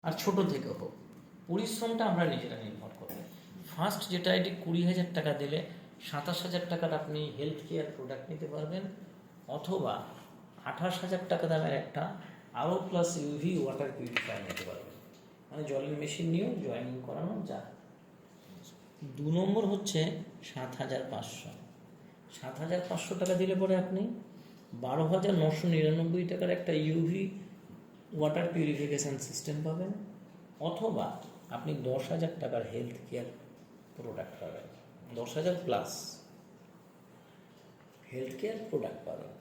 আর ছোট থেকে হোক, পরিশ্রমটা আমরা নিজেরা নির্ভর করব। ফার্স্ট যেটা এটি 20,000 টাকা দিলে 27,000 টাকার আপনি হেলথ কেয়ার প্রোডাক্ট নিতে পারবেন, অথবা 28,000 টাকা দামের একটা আরও প্লাস ইউভি ওয়াটার পিউরিফায়ার নিতে পারবেন, মানে জলের মেশিন নিয়েও জয়েনিং করানো যায়। 2 নম্বর হচ্ছে 7,500। 7,500 টাকা দিলে পরে আপনি 12,999 টাকার একটা ইউভি ওয়াটার পিউরিফিকেশান সিস্টেম পাবেন, অথবা আপনি 10,000 টাকার হেলথ কেয়ার প্রোডাক্ট পাবেন, 10,000 প্লাস হেলথ কেয়ার প্রোডাক্ট পাবেন।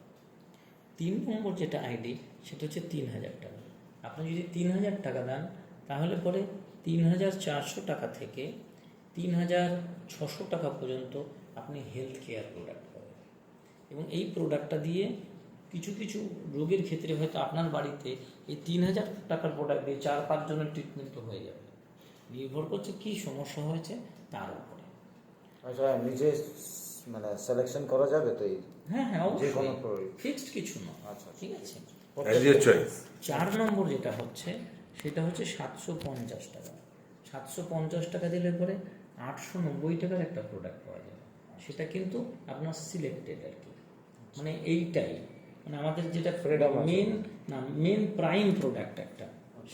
3 নম্বর যেটা আইডি সেটা হচ্ছে 3,000 টাকা। আপনি যদি 3,000 টাকা দেন তাহলে পরে 3,400 টাকা থেকে 3,600 টাকা পর্যন্ত আপনি হেলথ কেয়ার প্রোডাক্ট পাবেন। এবং এই প্রোডাক্টটা দিয়ে কিছু কিছু রোগের ক্ষেত্রে হয়তো আপনার বাড়িতে এই 3,000 টাকার প্রোডাক্ট দিয়ে 4-5 জনের ট্রিটমেন্ট হয়ে যাবে, নির্ভর করছে কী সমস্যা হয়েছে তার উপরে। আচ্ছা, নিজে মানে সিলেকশন করা যাবে তো? হ্যাঁ হ্যাঁ, অবশ্যই, ফিক্সড কিছু না। আচ্ছা, ঠিক আছে। 4 নম্বর যেটা হচ্ছে সেটা হচ্ছে 750 টাকা। 750 টাকা দিলে পরে 890 টাকার একটা প্রোডাক্ট পাওয়া যাবে, সেটা কিন্তু আপনার সিলেক্টেড আর কি, মানে এইটাই মানে আমাদের যেটা মেন প্রাইম প্রোডাক্ট একটা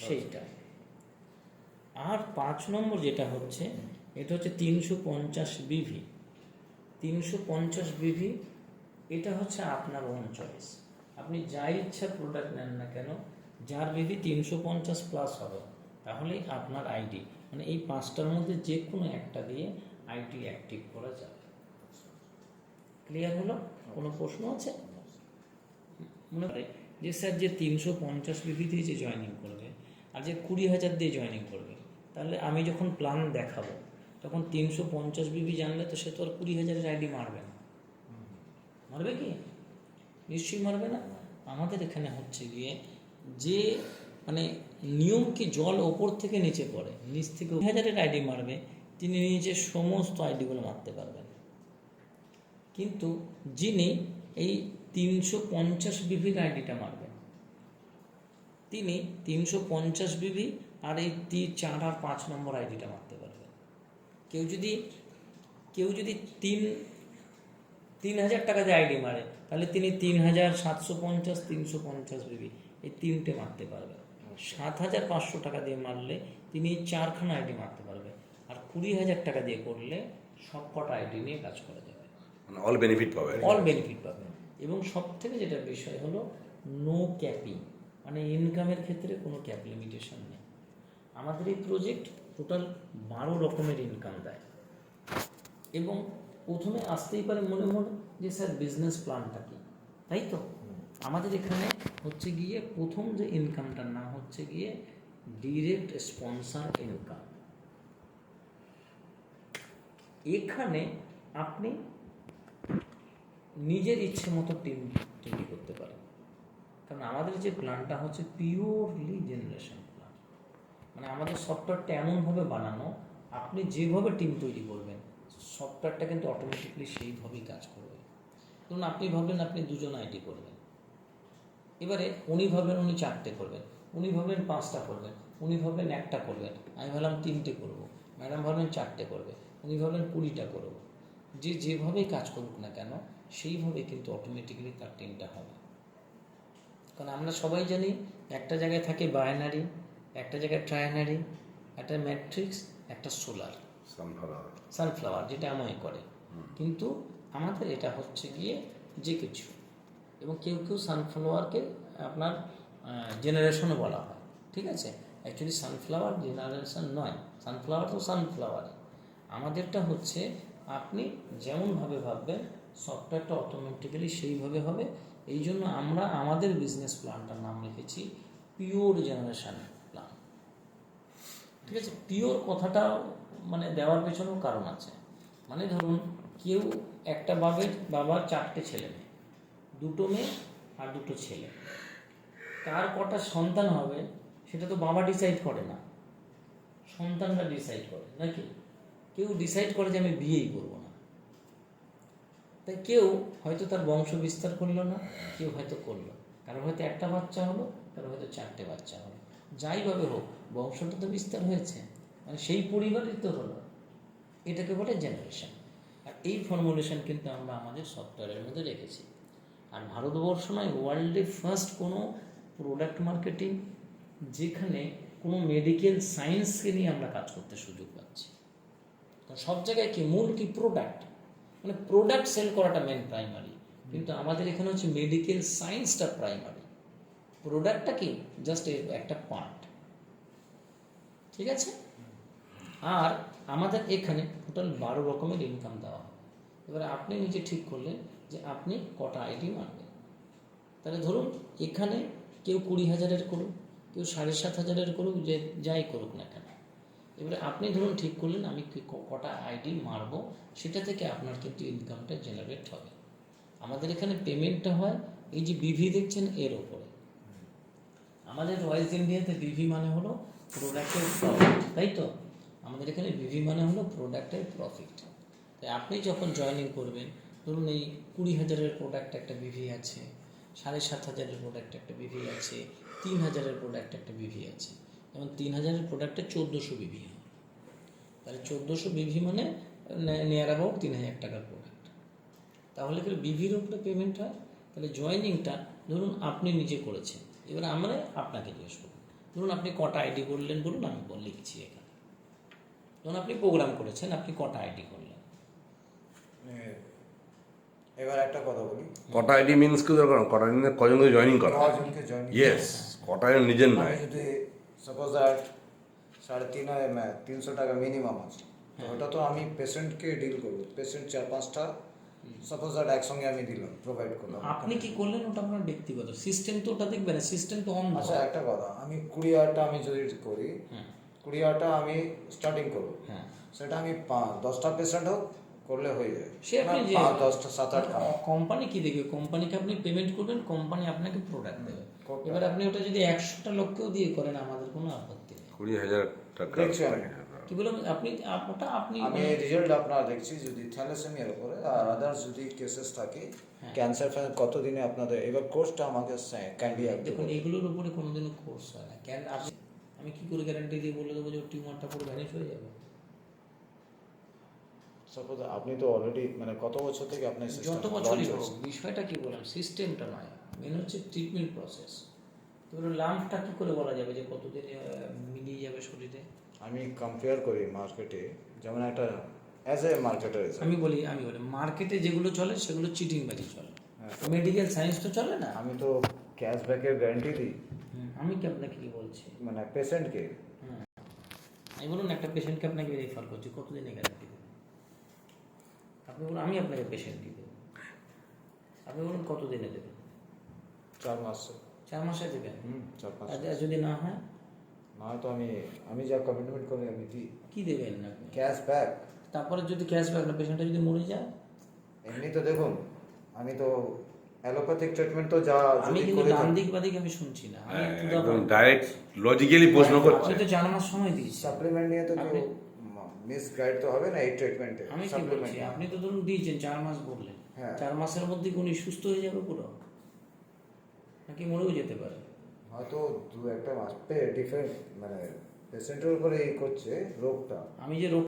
সেইটা। আর 5 নম্বর যেটা হচ্ছে এটা হচ্ছে 350 বিভি। 350 বিভি এটা হচ্ছে আপনার ওন চয়েস, আপনি যা ইচ্ছা প্রোডাক্ট নেন না কেন, যার বিভি 350 প্লাস হবে তাহলেই আপনার আইডি, মানে এই 5টার মধ্যে যে কোনো একটা দিয়ে আইডি অ্যাক্টিভ করা যাবে। ক্লিয়ার হলো? কোনো প্রশ্ন আছে? মনে করে যে স্যার যে 350 বিভি দিয়ে যে জয়েনিং করবে আর যে 20,000 দিয়ে জয়েনিং করবে, তাহলে আমি যখন প্ল্যান দেখাবো তখন 350 বিভি জানলে তো সে তো আর 20,000-এর আইডি মারবে না। মারবে কি? নিশ্চয়ই মারবে না। আমাদের এখানে হচ্ছে গিয়ে যে মানে নিয়ম কি, জল ওপর থেকে নিচে পড়ে, নিচ থেকে 20,000-এর আইডি মারবে, তিনি নিজের সমস্ত আইডিগুলো মারতে পারবেন। কিন্তু যিনি এই 350 বিভির আইডিটা মারবেন, তিনি 350 বিভি আর এই 4 আর 5 নম্বর আইডিটা মারতে পারবেন। কেউ যদি 3,000 টাকা দিয়ে আইডি মারে তাহলে তিনি 3,750, 350 বিভি এই 3টে মারতে পারবে। 7,500 টাকা দিয়ে মারলে তিনি 4খানা আইডি মারতে পারবে। আর 20,000 টাকা দিয়ে করলে সবকটা আইডি নিয়ে কাজ করা যাবে, অল বেনিফিট পাবে। এবং সব থেকে যেটা বিষয় হলো নো ক্যাপিং, মানে ইনকামের ক্ষেত্রে কোনো ক্যাপ লিমিটেশন নেই। আমাদের এই প্রজেক্ট টোটাল 12 রকমের ইনকাম দেয়। এবং প্রথমে আসতেই পারে মনে যে স্যার বিজনেস প্ল্যানটা কি, তাই তো? আমাদের এখানে হচ্ছে গিয়ে প্রথম যে ইনকামটার নাম হচ্ছে গিয়ে ডিরেক্ট স্পন্সর ইনকাম। এখানে আপনি নিজের ইচ্ছে মতো টিম তৈরি করতে পারেন, কারণ আমাদের যে প্ল্যানটা হচ্ছে পিওরলি জেনারেশন প্ল্যান, মানে আমাদের সফটওয়্যারটা এমনভাবে বানানো আপনি যেভাবে টিম তৈরি করবেন সফটওয়্যারটা কিন্তু অটোমেটিকলি সেইভাবেই কাজ করবে। ধরুন আপনি ভাবলেন আপনি 2 জন আইডি করবেন, এবারে উনি ভাবলেন উনি 4টে করবেন, উনি ভাবলেন 5টা করবেন, উনি ভাবলেন 1টা করবেন, আমি ভাবলাম 3টে করবো, ম্যাডাম ভাবলেন 4টে করবে, উনি ভাবলেন 20টা করবো। যেভাবেই কাজ করুক না কেন সেইভাবে কিন্তু অটোমেটিক্যালি তার টিমটা হবে। কারণ আমরা সবাই জানি একটা জায়গায় থাকে বাইনারি, একটা জায়গায় ট্রাইনারি, একটা ম্যাট্রিক্স, একটা সোলার, সানফ্লাওয়ার যেটা আমায় করে। কিন্তু আমাদের এটা হচ্ছে গিয়ে যে কিছু, এবং কেউ সানফ্লাওয়ারকে আপনার জেনারেশনও বলা হয়, ঠিক আছে? অ্যাকচুয়ালি সানফ্লাওয়ার জেনারেশন নয়, সানফ্লাওয়ার তো সানফ্লাওয়ারই। আমাদেরটা হচ্ছে আপনি যেমনভাবে ভাববেন সফটওয়্যারটা অটোমেটিক্যালি সেইভাবে হবে। এই জন্য আমরা আমাদের বিজনেস প্ল্যানটার নাম রেখেছি পিওর জেনারেশন প্ল্যান। ঠিক আছে? পিওর কথাটা মানে দেওয়ার পেছনেও কারণ আছে। মানে ধরুন কেউ একটা বাবার 4টে ছেলে মেয়ে, 2টো মেয়ে আর 2টো ছেলে, কার কটা সন্তান হবে সেটা তো বাবা ডিসাইড করে না, সন্তানরা ডিসাইড করে নাকি? কেউ ডিসাইড করে যে আমি বিয়েই করবো না, তাই কেউ হয়তো তার বংশ বিস্তার করলো না, কেউ হয়তো করলো, কারো হয়তো একটা বাচ্চা হলো, কারো হয়তো 4টে বাচ্চা হলো। যাইভাবে হোক বংশটা তো বিস্তার হয়েছে, মানে সেই পরিবারই তো হলো, এটাকে বলে জেনারেশন। আর এই ফর্মুলেশন কিন্তু আমরা আমাদের সফটওয়্যারের মধ্যে রেখেছি। আর ভারতবর্ষ নয়, ওয়ার্ল্ডে ফার্স্ট কোনো প্রোডাক্ট মার্কেটিং যেখানে কোনো মেডিকেল সায়েন্সকে নিয়ে আমরা কাজ করতে সুযোগ পাচ্ছি। তো সব জায়গায় কি মূল কি প্রোডাক্ট, মানে প্রোডাক্ট সেল করাটা মেন প্রাইমারি, কিন্তু আমাদের এখানে হচ্ছে মেডিকেল সায়েন্সটা প্রাইমারি, প্রোডাক্টটা কি জাস্ট একটা পার্ট। ঠিক আছে? আর আমাদের এখানে টোটাল 12 রকমের ইনকাম দেওয়া হবে। এবারে আপনি নিজে ঠিক করলেন যে আপনি কটা আইডি মারবেন। তাহলে ধরুন এখানে কেউ 20,000-এর করুক, কেউ 7,500-এর করুক, যে যাই করুক না কেন, এবারে আপনি ধরুন ঠিক করলেন আমি কটা আইডি মারবো, সেটা থেকে আপনার কিন্তু ইনকামটা জেনারেট হবে। আমাদের এখানে পেমেন্টটা হয় এই যে বিভি দেখছেন এর ওপরে। আমাদের রয়্যালস ইন্ডিয়াতে বিভি মানে হলো প্রোডাক্টের প্রফিট, তাই তো? আমাদের এখানে বিভি মানে হলো প্রোডাক্টের প্রফিট। তাই আপনি যখন জয়েনিং করবেন, ধরুন এই 20,000-এর প্রোডাক্ট একটা বিভি আছে, 7,500-এর প্রোডাক্ট একটা বিভি আছে, 3,000-এর প্রোডাক্ট একটা বিভি আছে। যেমন 3,000-এর প্রোডাক্টে 1400 বিভি হয়, তাহলে 1400 বিভি মানে নিয়ার অ্যাবাউট 3,000 টাকার প্রোডাক্ট। তাহলে কি বিভির উপরে পেমেন্ট হয়? তাহলে জয়েনিংটা ধরুন আপনি নিজে করেছেন, এবার আমরা আপনাকে জিজ্ঞেস করব, ধরুন আপনি কটা আইডি করলেন বলুন, আমি লিখছি এখানে। ধরুন আপনি প্রোগ্রাম করেছেন, আপনি কটা আইডি করলেন? এবার একটা কথা বলি, কটা আইডি মিনস কি দরকার, কটা আইডি কজনকে জয়েনিং করা, কজনকে জয়েন, ইয়েস, কটা আইডি নিজের আমি নয়। যদি সাপোজ দ্যাট 350 টাকা মিনিমাম আছে, তো ওটা তো আমি পেশেন্টকে ডিল করবো, পেশেন্ট 4-5টা সাপোজ দ্যাট একসঙ্গে আমি দিলাম, প্রোভাইড করলাম। আপনি কি করলেন ওটা আপনার ব্যক্তিগত, সিস্টেম তো ওটা দেখবে না, সিস্টেম তো অন। আচ্ছা একটা কথা, আমি 20,000টা আমি যদি করি, হ্যাঁ 20,000টা আমি স্টার্টিং করবো, হ্যাঁ, সেটা আমি 10টা পেশেন্ট হোক করলে হয়ে যায়, সে আপনি যে 10টা 7-8টা। কোম্পানি কি দেখবে, কোম্পানিকে আপনি পেমেন্ট করবেন, কোম্পানি আপনাকে প্রোডাক্ট দেবে। এবার আপনি ওটা যদি 100টা লোককেও দিয়ে করেন আমাদের কোনো আপত্তি নেই। 20,000 টাকা দেখছি আমি। কি বললাম আপনি ওটা আপনি আমি রেজাল্ট আপনার দেখছি, যদি থ্যালাসেমিয়ার উপরে আর আদার্স যদি কেসেস থাকে, ক্যান্সার কতদিনে আপনাদের, এবার কোর্সটা আমাকে কাইন্ডলি দেখুন এগুলোর উপরে কোনোদিনও কোর্স হয় না। কেন আমি কি করে গ্যারান্টি দিয়ে বলে দেবো যে টিউমারটা পুরো ভ্যানিশ হয়ে যাবে? সাপোজ আপনি তো অলরেডি মানে কত বছর থেকে আপনার যত বছরই হোক, বিষয়টা কি বললাম, সিস্টেমটা নয়, মেন হচ্ছে ট্রিটমেন্ট প্রসেস। এবার লাম্পটা কী করে বলা যাবে যে কতদিনে মিলিয়ে যাবে শরীরে? আমি কম্পেয়ার করি মার্কেটে, যেমন একটা অ্যাজ এ মার্কেটার আমি বলি মার্কেটে যেগুলো চলে সেগুলো চিটিংবাজি চলে, মেডিকেল সায়েন্স তো চলে না। আমি তো ক্যাশব্যাকের গ্যারান্টি দিই, আমি কি আপনাকে কি বলছি, মানে পেশেন্টকে। আমি বলুন একটা পেশেন্টকে আপনাকে রেফার করছি, কতদিনে গ্যারান্টি দেবেন? আপনি বলুন আমি আপনাকে পেশেন্ট দিয়ে দেবো, আপনি বলুন কতদিনে দেবেন? 4 মাস। 4 মাসে দেবেন? 4-5 আর যদি না হয়? না তো আমি যা কমিটমেন্ট করি আমি দিই। কি দেবেন আপনি? ক্যাশব্যাক। তারপরে যদি ক্যাশব্যাক না, পেশেন্টটা যদি মরে যায়? এমনি তো দেখুন, আমি তো অ্যালোপ্যাথিক ট্রিটমেন্ট তো যা আমি যদি কিন্তু করে ডান থাকি, দিক বাদিক আমি শুনছি না, আমি একদম ডাইরেক্ট লজিক্যালি প্রশ্ন করছে। আপনি তো 4 মাস সময় দিয়েছি, সাপ্লিমেন্ট নিয়ে তো কেউ আপনি- মিস গাইড তো হবে না এই ট্রিটমেন্টে। আমি কি বলছি, আপনি তো ধরুন দিয়েছেন 4 মাস বললেন, হ্যাঁ। 4 মাসের মধ্যে কি উনি সুস্থ হয়ে যাবে পুরো, নাকি মরেও যেতে পারে? হয়তো 2-1 মাস ডিফারেন্ট, মানে পেশেন্টের উপরে এই করছে রোগটা। আমি যে রোগ